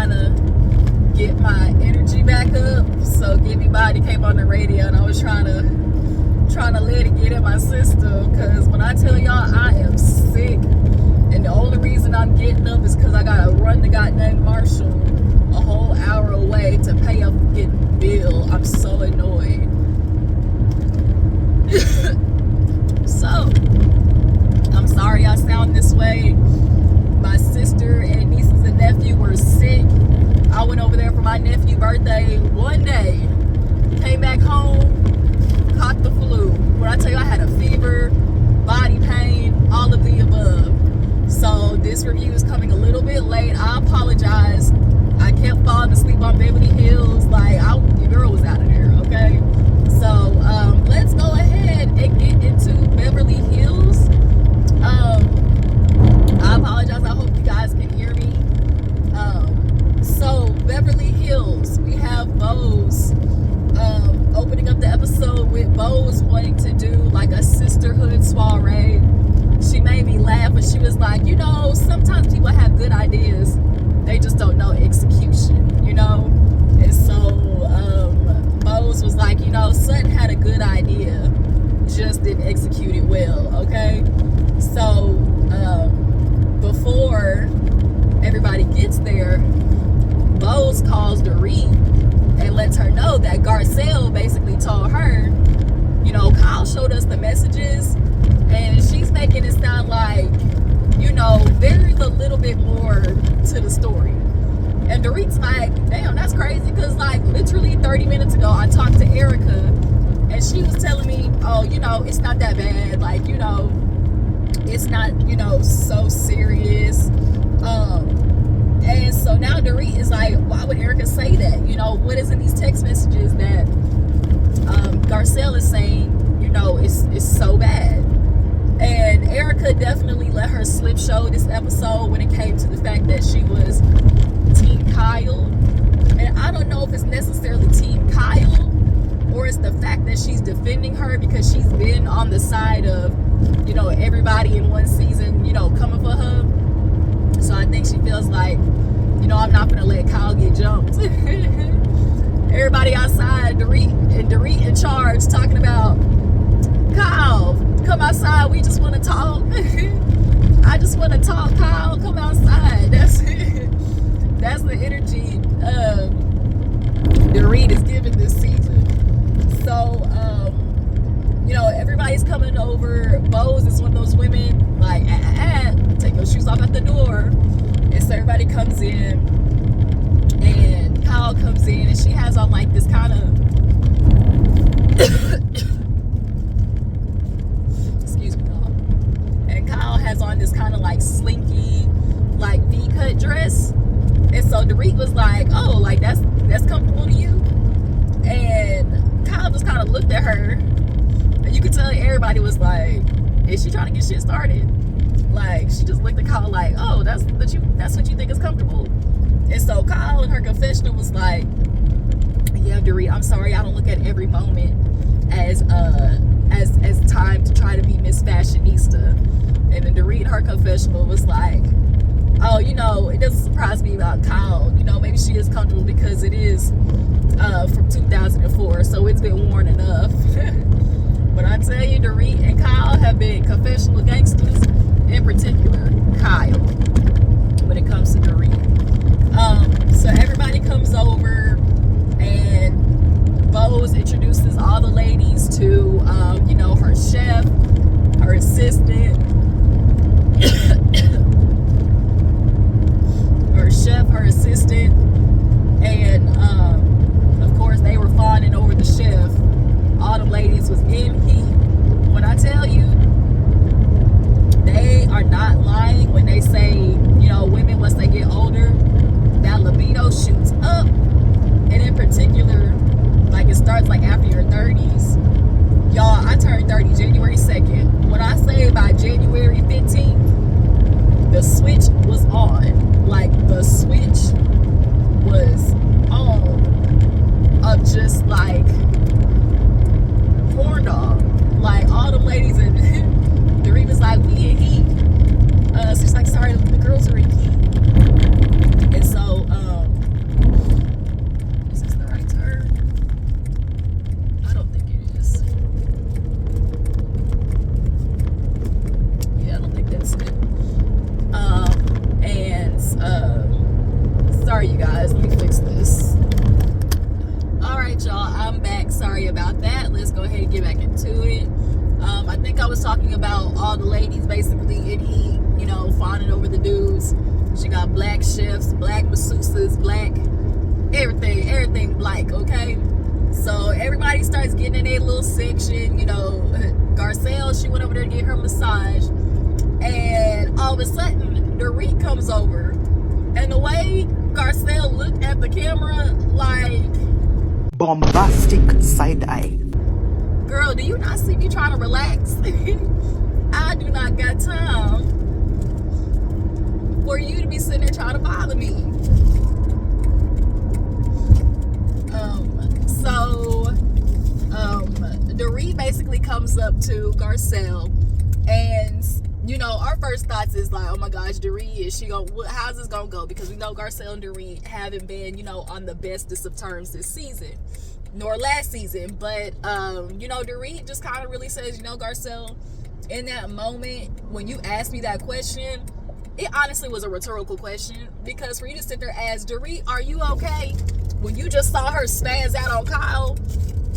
trying to get my energy back up. So Get Me Body came on the radio, and I was trying to let it get in my system, because when I tell y'all I am sick, and the only reason I'm getting up is because I gotta run to goddamn Marshall a whole hour away to pay a fucking bill. I'm so annoyed. So I'm sorry I sound this way. My sister and nieces and nephew were sick. I went over there for my nephew's birthday one day, came back home, caught the flu. When I tell you I had a fever, body pain, all of the above. So this review is coming a little bit late. I apologize. I kept falling asleep on Beverly Hills. Like, the girl was out of there, okay? So let's go ahead and get into Beverly Hills. I apologize. I hope you guys can hear me. So Beverly Hills, we have Boz opening up the episode with Boz wanting to do like a sisterhood soiree. She made me laugh, but she was like, you know, sometimes people have good ideas, they just don't know execution, you know? And so Boz was like, you know, Sutton had a good idea, just didn't execute it well, okay? So before everybody gets there, Boz calls Doreen and lets her know that Garcelle basically told her, you know, Kyle showed us the messages, and she's making it sound like, you know, there's a little bit more to the story. And Dorit's like, damn, that's crazy, because like literally 30 minutes ago I talked to Erica and she was telling me, oh, you know, it's not that bad, like, you know, it's not, you know, so serious. And so now Dorit is like, why would Erica say that? You know, what is in these text messages that Garcelle is saying, you know, it's so bad? And Erica definitely let her slip show this episode when it came to the fact that she was Team Kyle. And I don't know if it's necessarily Team Kyle, or it's the fact that she's defending her because she's been on the side of, you know, everybody in one season, you know, coming for her. So I think she feels like, you know, I'm not gonna let Kyle get jumped. Everybody outside, Dorit in charge, talking about, Kyle, come outside, we just want to talk. I just want to talk, Kyle, come outside. That's the energy Dorit is giving this season. So you know, everybody's coming over. Boz is one of those women like, take your shoes off at the door. And so everybody comes in, and Kyle comes in, and she has on like this kind of excuse me, y'all. And Kyle has on this kind of like slinky, like V-cut dress. And so Dorit was like, oh, like that's comfortable to you? And Kyle just kind of looked at her, and you could tell everybody was like, is she trying to get shit started? Like, she just looked at Kyle like, oh, that's what you think is comfortable? And so Kyle in her confessional was like, yeah, Dorit, I'm sorry, I don't look at every moment as time to try to be Miss Fashionista. And then Dorit in her confessional was like, oh, you know, it doesn't surprise me about Kyle. You know, maybe she is comfortable because it is from 2004, so it's been worn enough. But I tell you, Dorit and Kyle have been confessional gangsters, in particular Kyle, when it comes to Dorit. So everybody comes over, and Boz introduces all the ladies to, you know, her chef, her assistant, and of course they were fawning over the chef. All the ladies was in heat. When I tell you, they are not lying when they say, you know, women, once they get older, that libido shoots up. And in particular, like, it starts like after your 30s. Y'all, I turned 30 January 2nd. When I say by January 15th, the switch was on. Like, the switch was on of just like corn dog. Like, all the ladies, and Dorit was like, we in heat. So she's like, sorry, the girls are in heat. And so Sorry, you guys. Let me fix this. Alright, y'all. I'm back. Sorry about that. Let's go ahead and get back into it. I think I was talking about all the ladies basically in heat, you know, fawning over the dudes. She got black chefs, black masseuses, black everything black, okay? So everybody starts getting in their little section, you know. Garcelle, she went over there to get her massage, and all of a sudden, Dorit comes over, and the way Garcelle looked at the camera, like bombastic side eye. Girl, do you not see me trying to relax? I do not got time for you to be sitting there trying to bother me. Dorit basically comes up to Garcelle, and you know, our first thoughts is like, oh my gosh, Dorit, is she gonna, how's this gonna go? Because we know Garcelle and Dorit haven't been, you know, on the bestest of terms this season, nor last season. But you know, Dorit just kind of really says, you know, Garcelle, in that moment when you asked me that question, it honestly was a rhetorical question, because for you to sit there and ask, Dorit, are you okay? When you just saw her spaz out on Kyle,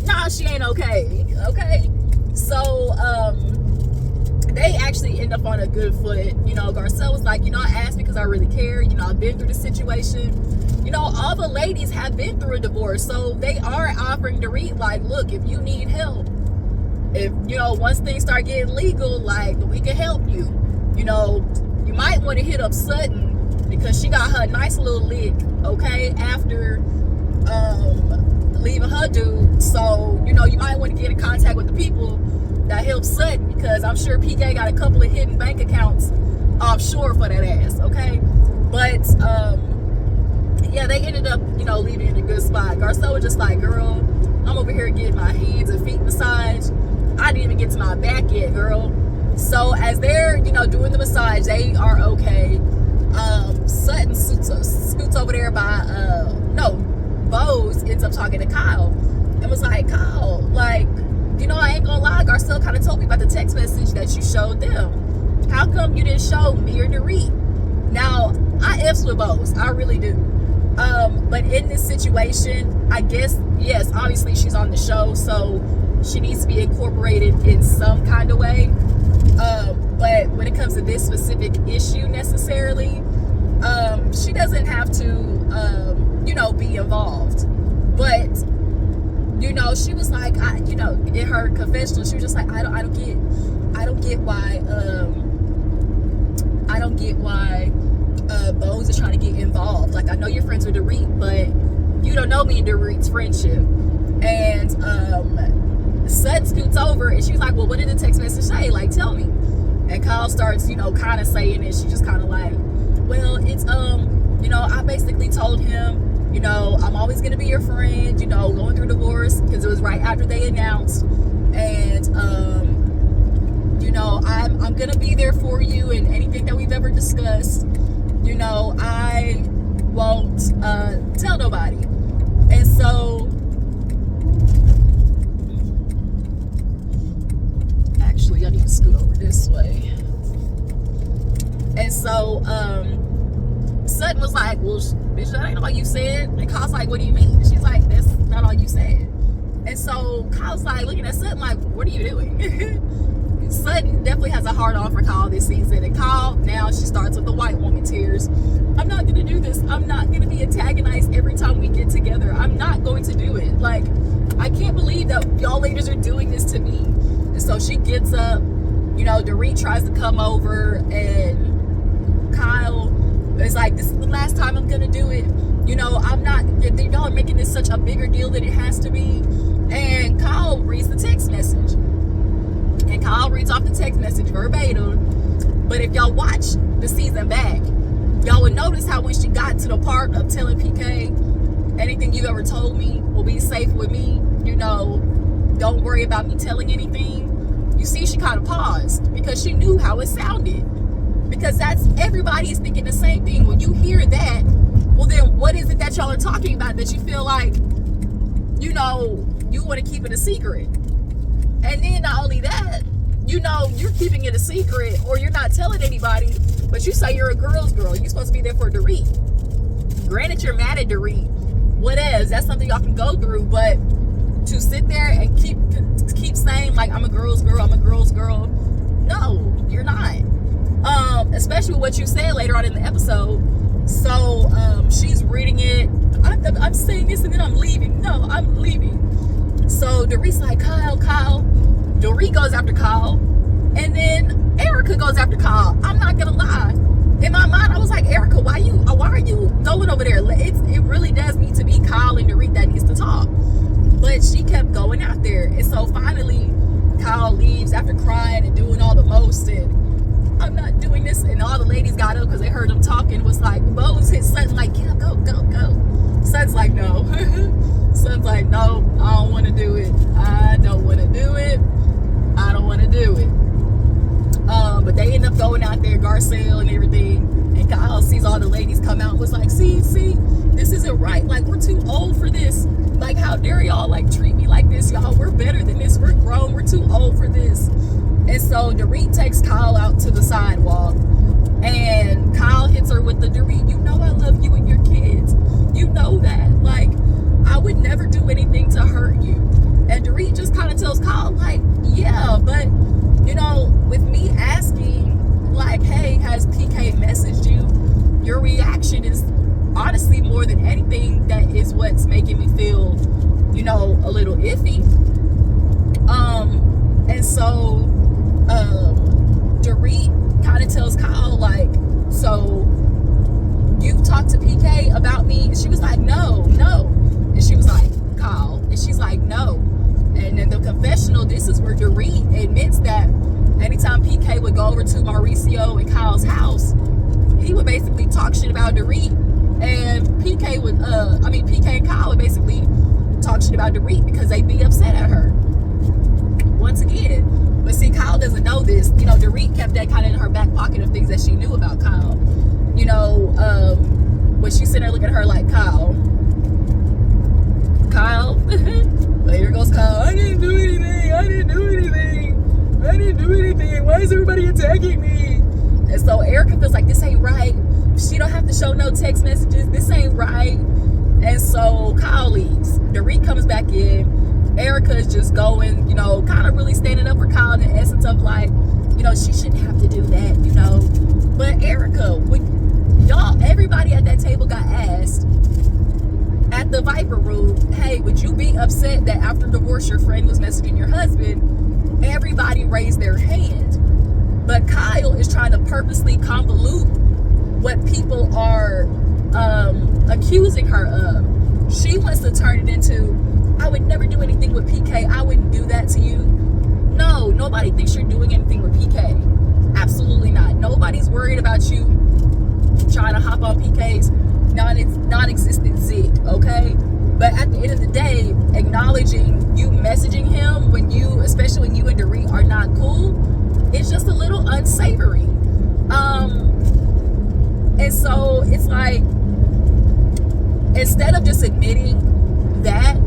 nah, she ain't okay. Okay, so they actually end up on a good foot. You know, Garcelle was like, you know, I asked because I really care. You know, I've been through the situation. You know, all the ladies have been through a divorce, so they are offering Dorit, like, look, if you need help, if, you know, once things start getting legal, like, we can help you. You know, you might want to hit up Sutton, because she got her nice little lick, okay, after leaving her dude. So, you know, you might want to get in contact with the people that help Sutton, because I'm sure PK got a couple of hidden bank accounts offshore for that ass, okay? But yeah, they ended up, you know, leaving in a good spot. Garcelle was just like, girl, I'm over here getting my hands and feet massaged. I didn't even get to my back yet, girl. So as they're, you know, doing the massage, they are okay. Sutton scoots over there by Boz ends up talking to Kyle and was like, Kyle, like, you know, I ain't gonna lie, Garcelle kind of told me about the text message that you showed them. How come you didn't show me or Dorit? Now, I F's with Boz, I really do. But in this situation, I guess, yes, obviously she's on the show, so she needs to be incorporated in some kind of way. But when it comes to this specific issue necessarily, she doesn't have to, you know, be involved. But, you know, she was like, you know, in her confessional, she was just like, I don't get why Boz is trying to get involved. Like, I know you're friends with Dorit, but you don't know me and Dorit's friendship. And Sutton scoots over, and she's like, well, what did the text message say? Like, tell me. And Kyle starts, you know, kind of saying it. She just kind of like, well, it's, you know, I basically told him, you know, I'm always going to be your friend, you know, going through divorce, because it was right after they announced. And, you know, I'm going to be there for you in anything that we've ever discussed. You know, I won't tell nobody. And so, actually, I need to scoot over this way. And so, Sutton was like, well, bitch, that ain't all you said. And Kyle's like, what do you mean? She's like, that's not all you said. And so Kyle's like looking at Sutton like, what are you doing? Sutton definitely has a hard on for Kyle this season. And Kyle, now she starts with the white woman tears. I'm not going to do this. I'm not going to be antagonized every time we get together. I'm not going to do it. Like, I can't believe that y'all ladies are doing this to me. And so she gets up. You know, Dorit tries to come over, and Kyle is like, this is the last time I'm gonna do it. You know, I'm not, y'all are making this such a bigger deal than it has to be. And Kyle reads the text message. And Kyle reads off the text message verbatim. But if y'all watch the season back, y'all would notice how when she got to the part of telling PK, anything you ever told me will be safe with me, you know, don't worry about me telling anything. You see, she kind of paused because she knew how it sounded. Because that's, everybody is thinking the same thing. When you hear that, well then what is it that y'all are talking about that you feel like, you know, you want to keep it a secret? And then not only that, you know, you're keeping it a secret or you're not telling anybody, but you say you're a girl's girl. You're supposed to be there for Dorit. Granted, you're mad at Dorit. Whatevs, that's something y'all can go through, but to sit there and keep saying like I'm a girl's girl, no, you're not. Especially with what you said later on in the episode. So she's reading it. I'm saying this and then I'm leaving. No, I'm leaving. So Dorit's like, Kyle. Dorit goes after Kyle, and then Erica goes after Kyle. I'm not gonna lie. In my mind, I was like, Erica, why are you going over there? It really does need to be Kyle and Dorit that needs to talk. But she kept going out there. And so finally, Kyle leaves after crying and doing all the most. And I'm not doing this. And all the ladies got up because they heard him talking. Was like, Bo's hit Son like, yeah, go. Son's like, no. Son's like, no, I don't want to do it. I don't want to do it. But they end up going out there, Garcelle and everything. And Kyle sees all the ladies come out and was like, see, this isn't right. Like, we're too old for this. Like, how dare y'all like treat me like this? Y'all, we're better than this. We're grown. We're too old for this. And so Dorit takes Kyle out to the sidewalk. And Kyle hits her with the Dorit, you know I love you and your kids. You know that. Like, I would never do anything to hurt you. And Dorit just kind of tells Kyle, like, yeah, but, you know, with me asking, like, hey, has PK messaged you? Your reaction is honestly more than anything that is what's making me feel, you know, a little iffy. And so Dorit kind of tells Kyle, like, so you've talked to PK about me? And she was like, no. And she was like, Kyle. And she's like, no. And in the confessional, this is where Dorit admits that anytime PK would go over to Mauricio and Kyle's house, he would basically talk shit about Dorit. And PK and Kyle would basically talk shit about Dorit because they'd be upset at her. Once again. But see, Kyle doesn't know this. You know, Dorit kept that kind of in her back pocket of things that she knew about Kyle. You know, when she's sitting there looking at her like, Kyle. Later goes Kyle, I didn't do anything. Why is everybody attacking me? And so Erica feels like this ain't right. She don't have to show no text messages. This ain't right. And so Kyle leaves. Dorit comes back in. Erica is just going, you know, kind of really standing up for Kyle in the essence of like, you know, she shouldn't have to do that, you know. But Erica, everybody at that table got asked at the Viper Room, hey, would you be upset that after divorce your friend was messaging your husband? Everybody raised their hand. But Kyle is trying to purposely convolute what people are accusing her of. She wants to turn it into, I would never do anything with PK. I wouldn't do that to you. No, nobody thinks you're doing anything with PK. Absolutely not. Nobody's worried about you trying to hop on PK's non-existent zit, okay? But at the end of the day, acknowledging you messaging him especially when you and Dorit are not cool, it's just a little unsavory. And so it's like, instead of just admitting that,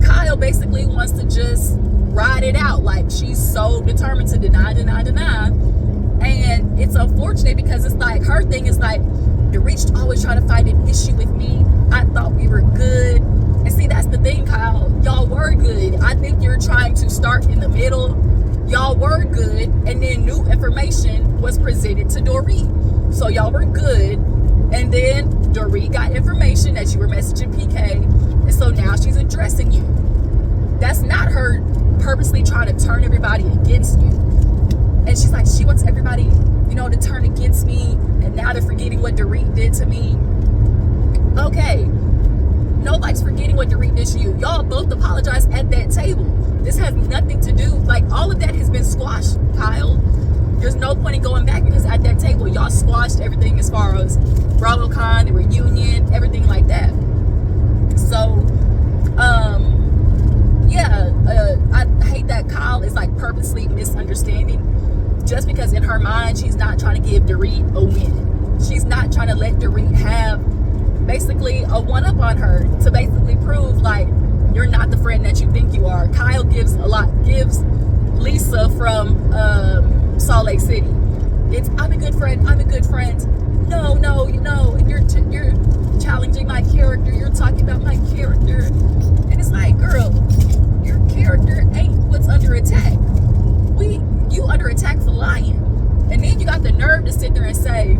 Kyle basically wants to just ride it out. Like, she's so determined to deny. And it's unfortunate because it's like, her thing is like, Dorit's always trying to fight an issue with me. I thought we were good. And see, that's the thing, Kyle. Y'all were good. I think you're trying to start in the middle. Y'all were good. And then new information was presented to Dorit. So y'all were good. And then Dorit got information that you were messaging PK. And so now she's addressing you. That's not her purposely trying to turn everybody against you. And she's like, she wants everybody, you know, to turn against me. And now they're forgetting what Dorit did to me. Okay. Nobody's forgetting what Dorit did to you. Y'all both apologized at that table. This has nothing to do, like, all of that has been squashed, Kyle. There's no point in going back because at that table, y'all squashed everything as far as BravoCon, the reunion, everything like that. So, I hate that Kyle is like purposely misunderstanding just because in her mind, she's not trying to give Dorit a win. She's not trying to let Dorit have basically a one-up on her to basically prove like you're not the friend that you think you are. Kyle gives Lisa from Salt Lake City. I'm a good friend. No, you know, you're challenging my character. You're talking about my character. And it's like, girl, your character ain't what's under attack. You under attack for lying. And then you got the nerve to sit there and say,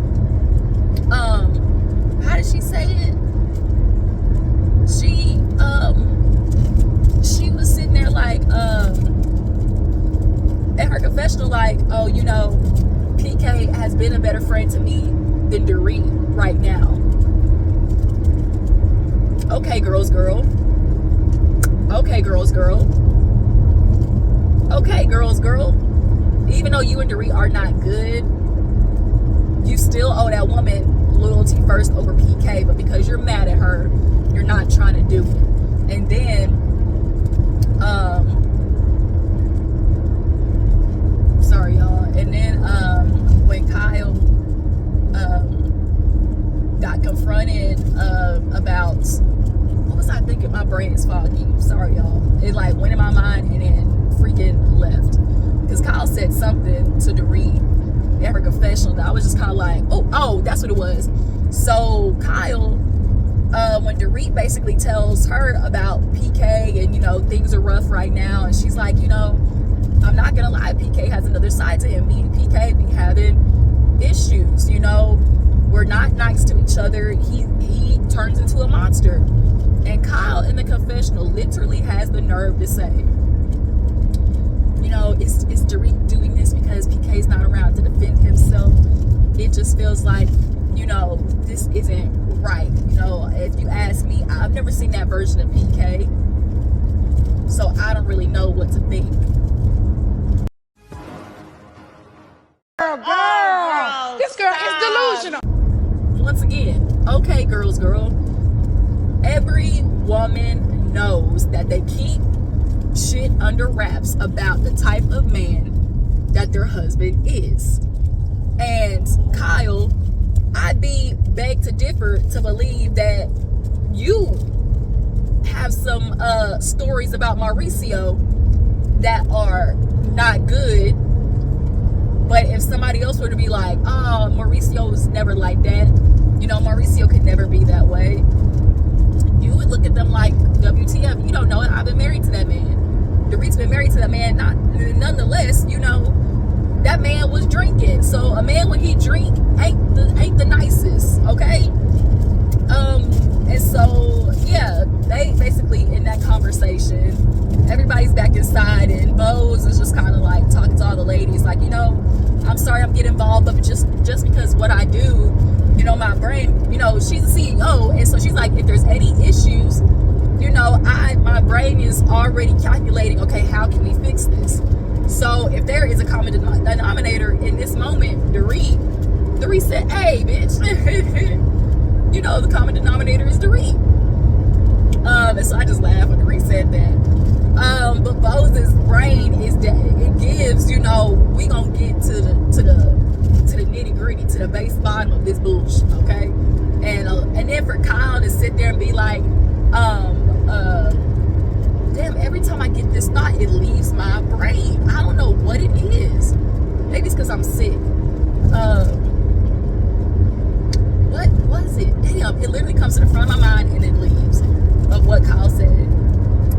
how did she say it? She was sitting there like, at her confessional, like, oh, you know, PK has been a better friend to me than Doreen right now. Okay, girls, girl. Okay, girls, girl. Okay, girls, girl. Even though you and Doreen are not good, you still owe that woman loyalty first over PK. But because you're mad at her, you're not trying to do it. And then, sorry, y'all. And then, when Kyle got confronted about, what was I thinking? My brain is foggy. Sorry, y'all. It like went in my mind and then freaking left. Because Kyle said something to Doreen in her confessional that I was just kind of like, oh, that's what it was. So Kyle, when Doreen basically tells her about PK and, you know, things are rough right now, and she's like, you know, I'm not gonna lie, PK has another side to him. Me and PK be having issues, you know, we're not nice to each other. He turns into a monster. And Kyle in the confessional literally has the nerve to say, you know, is Doreen doing this because PK's not around to defend himself? It just feels like, you know, this isn't right. You know, if you ask me, I've never seen that version of PK, so I don't really know what to think. Girl, this girl is delusional. Once again, okay, girls, girl. Every woman knows that they keep shit under wraps about the type of man that their husband is. And Kyle, I'd be begged to differ to believe that you have some stories about Mauricio that are not good. But if somebody else were to be like, oh, Mauricio was never like that, you know, Mauricio could never be that way, you would look at them like, WTF, you don't know it. I've been married to that man. Dorit's been married to that man. Nonetheless, you know, that man was drinking. So a man when he drink ain't the nicest, okay? And so yeah, they basically in that conversation, everybody's back inside, and Boz is just kind of like talking to all the ladies, like, you know, I'm sorry I'm getting involved, but just because what I do, you know, my brain, you know, she's a CEO, and so she's like, if there's any issues, you know, my brain is already calculating, okay, how can we fix this? So if there is a common denominator in this moment, Dorit said, hey, bitch, you know, the common denominator is Dorit. And so I just laughed when Dorit said that. But Boz's brain is that it gives, you know, we gonna get to the nitty gritty, to the base bottom of this bullshit, okay? And then for Kyle to sit there and be like, damn, every time I get this thought, it leaves my brain. I don't know what it is. Maybe it's because I'm sick. What was it? Damn, it literally comes to the front of my mind and it leaves of what Kyle said.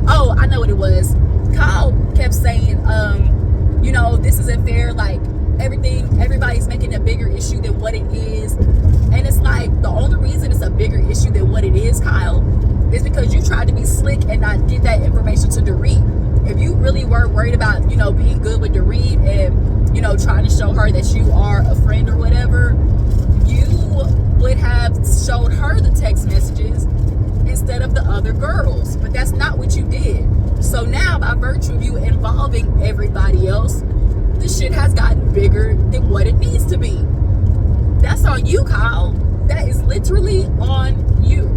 Oh, I know what it was. Kyle kept saying, you know, this isn't fair. Like, everybody's making a bigger issue than what it is. And it's like, the only reason it's a bigger issue than what it is, Kyle, is because you tried to be slick and not give that information to Dorit. If you really were worried about, you know, being good with Dorit and, you know, trying to show her that you are a friend or whatever, you would have showed her the text messages instead of the other girls. But that's not what you did. So now, by virtue of you involving everybody else, the shit has gotten bigger than what it needs to be. That's on you, Kyle. That is literally on you.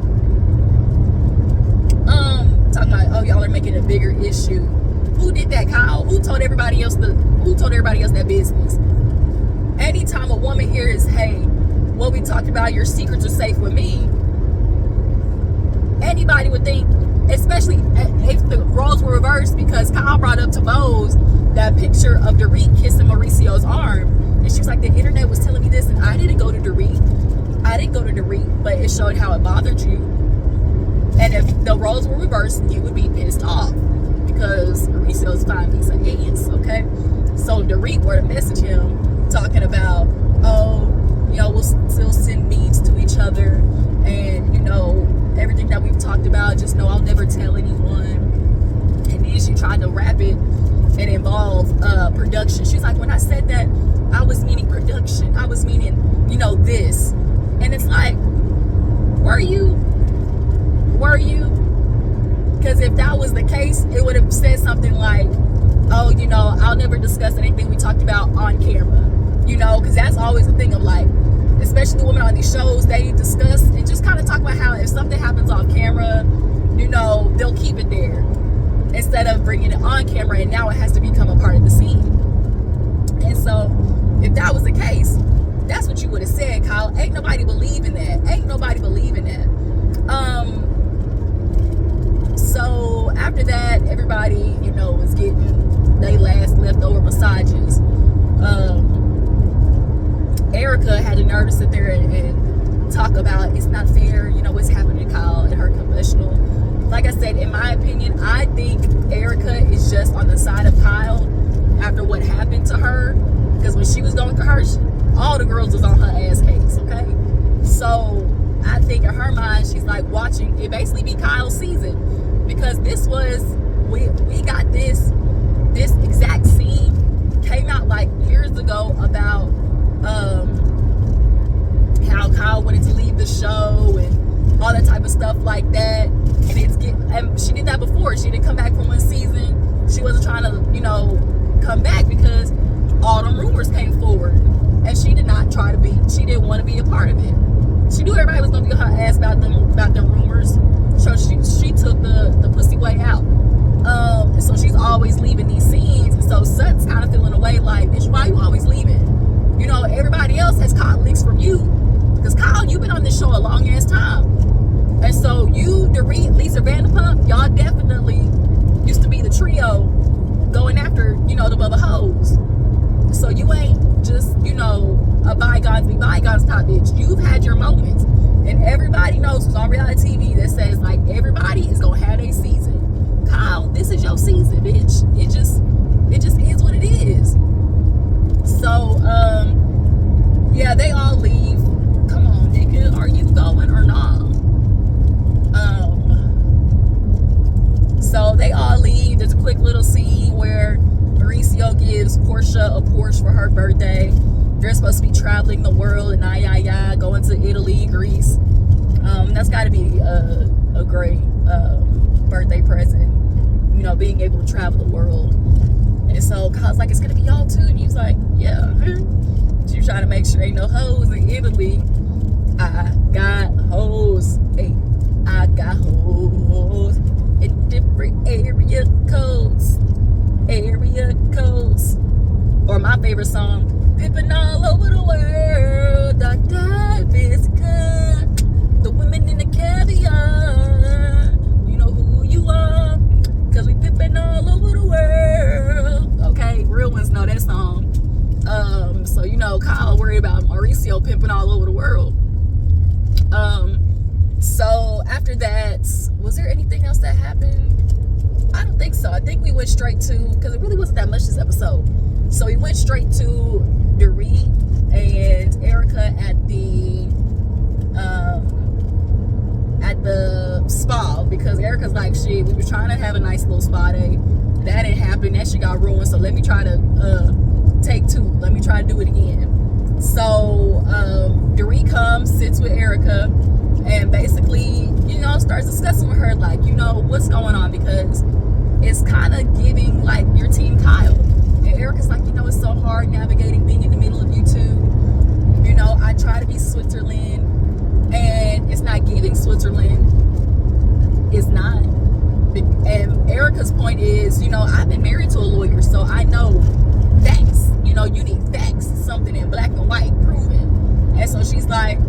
Talking about, oh, y'all are making a bigger issue. Who did that, Kyle? Who told everybody else that business? Anytime a woman hears, hey, what we talked about, your secrets are safe with me, anybody would think, especially if the roles were reversed, because Kyle brought up to Boz that picture of Dorit kissing Mauricio's arm, and she was like, the internet was telling me this and I didn't go to Dorit. I didn't go to Dorit, but it showed how it bothered you. And if the roles were reversed, you would be pissed off because Mauricio's fine piece of ass, okay? So Dorit were to message him talking about, oh, you know, we'll still send memes to each other, and, you know, everything that we've talked about, just know I'll never tell anyone. And then she tried to wrap it and involve production. She's like, when I said that, I was meaning production. I was meaning, you know, this. And it's like, were you? Because if that was the case, it would have said something like, oh, you know, I'll never discuss anything we talked about on camera. You know, because that's always the thing of like, especially the women on these shows, they discuss and just kind of talk about how if something happens off camera, you know, they'll keep it there instead of bringing it on camera, and now it has to become a part of the scene. And so if that was the case, that's what you would have said, Kyle. Ain't nobody believing that. Ain't nobody believing that. So after that, everybody, you know, was getting they last leftover massages. Erica had the nerve to sit there and talk about it's not fair, you know, what's happening to Kyle in her confessional. Like I said, in my opinion, I think Erica is just on the side of Kyle after what happened to her, because when she was going through hers, all the girls was on her ass cakes, okay? So I think in her mind, she's like watching it basically be Kyle's season, because this was we got this exact scene came out like years ago about how Kyle wanted to leave the show and all that type of stuff like that. And she did that before. She didn't come back from one season. She wasn't trying to, you know, come back because all them rumors came forward. And she did not try to be, she didn't want to be a part of it. She knew everybody was going to get her ass about them rumors. So she took the pussy way out. And so she's always leaving these scenes. And so Sutton's kind of feeling away like, bitch, why are you always leaving? You know, everybody else has caught licks from you. Because Kyle, you've been on this show a long ass time. And so you, Dorit, Lisa Vanderpump, y'all definitely used to be the trio going after, you know, the other hoes. So you ain't just, you know, a bygones be bygones type bitch. You've had your moments. And everybody knows who's on reality TV that says, like, everybody is going to have their season. Kyle, this is your season, bitch. It just is what it is. So, yeah, they all leave. Come on, nigga. Are you going or not? So they all leave. There's a quick little scene where Mauricio gives Portia a Porsche for her birthday. They're supposed to be traveling the world and going to Italy, Greece. That's got to be a great birthday present, you know, being able to travel the world. And so Kyle's like, it's gonna be y'all too, and he's like, yeah. She's trying to make sure ain't no hoes in Italy. I got hoes. Hey, I got hoes in different area codes. Or my favorite song, pimpin' all over the world. Dr. Visca, the women in the caviar. You know who you are, cause we pimpin' all over the world. Okay, real ones know that song. So you know, Kyle worried about Mauricio pimping all over the world. So after that, was there anything else that happened? I don't think so. I think we went straight to, because it really wasn't that much this episode. So we went straight to Dorit and Erica at the spa, because Erica's like, shit, we were trying to have a nice little spa day. That didn't happen. That shit got ruined. So let me try to take two. Let me try to do it again. So Dorit comes, sits with Erica, and basically, you know, starts discussing with her, like, you know, what's going on, because it's kind of giving like your team Kyle. And Erica's like, you know, it's so hard navigating being in the middle of you two. You know, I try to be Switzerland, and it's not giving Switzerland. It's not. And Erica's point is, you know, I've been married to a lawyer, so I know facts. You know, you need facts, something in black and white, proven. And so she's like,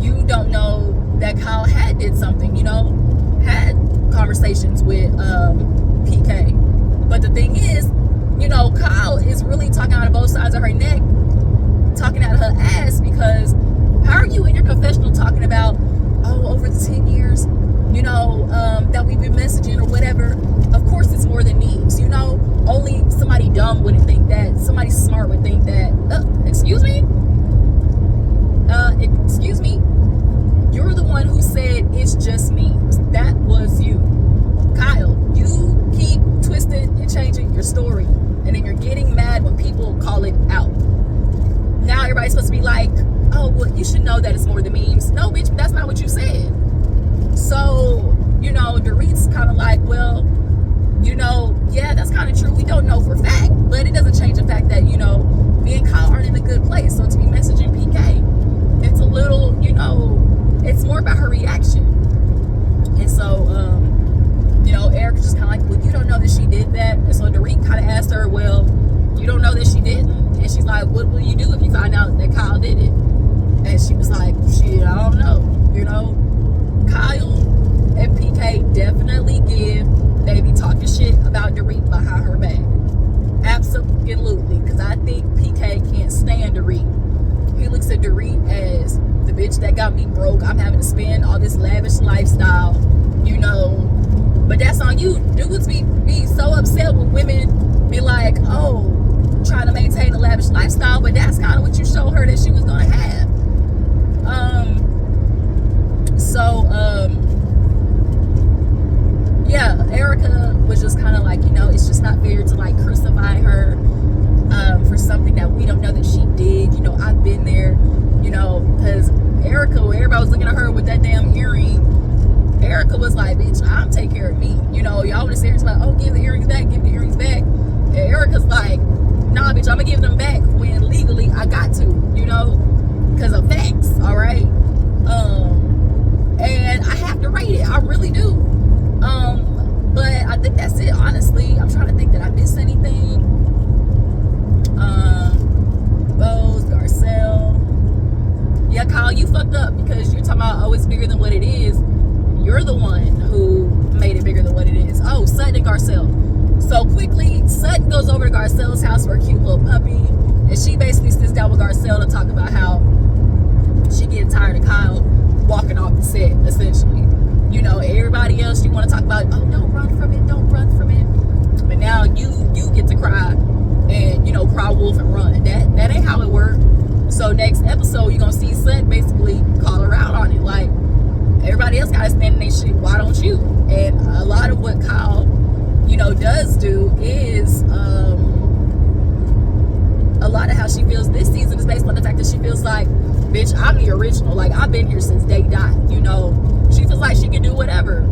you don't know that Kyle had did something, you know, had conversations with PK. But the thing is, you know, Kyle is really talking out of both sides of her neck, talking out of her ass, because How are you in your confessional talking about, oh, over the 10 years, you know, that we've been messaging or whatever? Of course it's more than memes, you know? Only somebody dumb wouldn't think that. Somebody smart would think that. Excuse me? Excuse me? You're the one who said it's just memes. That was you. Kyle, you keep twisting and changing your story. And then you're getting mad when people call it out. Now everybody's supposed to be like, oh, well, you should know that it's more than memes. No, bitch, that's not what you said. So, you know, Dorit's kind of like, well, you know, yeah, that's kind of true. We don't know for a fact, but it doesn't change the fact that, you know, me and Kyle aren't in a good place. So to be messaging PK, it's a little, you know, it's more about her reaction. And so, you know, Erica just kind of like, well, you don't know that she did that. And so Dorit kind of asked her, well, you don't know that she didn't. And she's like, what will you do if you find out that Kyle did it? And she was like, shit, I don't know. You know, Kyle and PK definitely they be talking shit about Dorit behind her back. Absolutely. Because I think PK can't stand Dorit. He looks at Dorit as the bitch that got me broke. I'm having to spend all this lavish lifestyle, you know. But that's on you. Dudes be so upset when women be like, oh, trying to maintain a lavish lifestyle, but that's kind of what you showed her that she was gonna have. Yeah, Erica was just kind of like, you know, it's just not fair to like crucify her for something that we don't know that she did. You know, I've been there, you know, because Erica, when everybody was looking at her with that damn earring, Erica was like, bitch, I'll take care of me. You know, y'all would have said, like, oh, give the earrings back. And Erica's like, nah, bitch, I'm gonna give them back when legally I got to, you know, because of facts, all right? And I have to rate it, I really do. But I think that's it, honestly. I'm trying to think that I missed anything. Bose, Garcelle. Yeah, Kyle, you fucked up because you're talking about, oh, it's bigger than what it is. You're the one who made it bigger than what it is. Oh, Sutton and Garcelle. So quickly, Sutton goes over to Garcelle's house for a cute little puppy. And she basically sits down with Garcelle to talk about how she getting tired of Kyle walking off the set, essentially. You know, everybody else you want to talk about, oh, don't run from it. But now you get to cry and, you know, cry wolf and run. That ain't how it works. So next episode, you're going to see Sutton basically call her out on it. Like, everybody else got to stand in their shit. Why don't you? And a lot of what Kyle, you know, does do is a lot of how she feels this season is based on the fact that she feels like, bitch, I'm the original. Like, I've been here since day dot. You know, she feels like she can do whatever.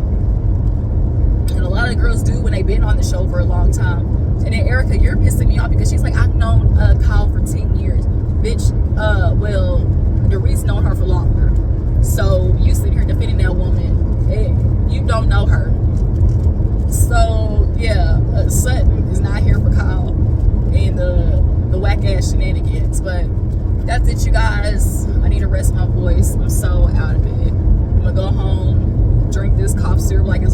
And a lot of girls do when they've been on the show for a long time. And then Erica, you're pissing me off because she's like, I've known Kyle for 10 years. Bitch, well, Dorit's known her for longer. So you sitting here defending that woman, you don't know her. So yeah, Sutton is not here for Kyle and the whack ass shenanigans. But that's it, you guys. I need to rest my voice. I'm so out of it. I'm gonna go home, drink this cough syrup like it's